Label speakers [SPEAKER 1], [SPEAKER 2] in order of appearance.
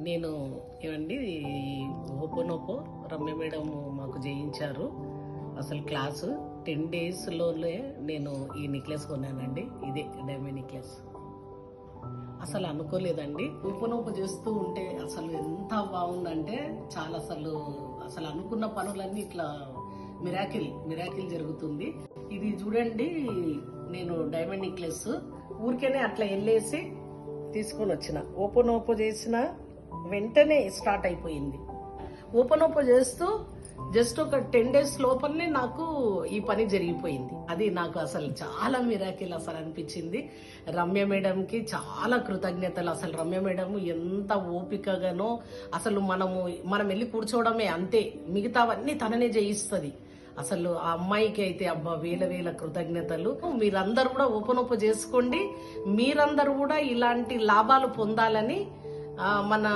[SPEAKER 1] నేను ఏమండి ఓపోనోపో రమ్య మేడం మాకు చేయించారు. అసలు క్లాసు 10 డేస్లోనే నేను ఈ నెక్లెస్ కొన్నానండి. ఇదే డైమండ్ నెక్లెస్. అసలు అనుకోలేదండి. ఓపోనోపో చేస్తూ ఉంటే అసలు ఎంత బాగుందంటే చాలా అసలు అనుకున్న పనులన్నీ ఇట్లా మిరాకిల్ జరుగుతుంది. ఇది చూడండి, నేను డైమండ్ నెక్లెస్ ఊరికేనే అట్లా వెళ్ళేసి తీసుకొని వచ్చిన. ఓపెన్ చేసిన వెంటనే స్టార్ట్ అయిపోయింది. ఓపెన్ చేస్తూ జస్ట్ ఒక 10 డేస్ లోపలనే నాకు ఈ పని జరిగిపోయింది. అది నాకు అసలు చాలా మిరాకిల్ అసలు అనిపించింది. రమ్య మేడంకి చాలా కృతజ్ఞతలు. అసలు రమ్య మేడం ఎంత ఓపికగానో, అసలు మనం వెళ్ళి కూర్చోవడమే అంతే, మిగతావన్నీ తననే చేయిస్తుంది. అసలు ఆ అమ్మాయికి అయితే అబ్బా వేల కృతజ్ఞతలు. మీరందరూ కూడా ఓపెన్ చేసుకోండి. మీరందరూ కూడా ఇలాంటి లాభాలు పొందాలని మన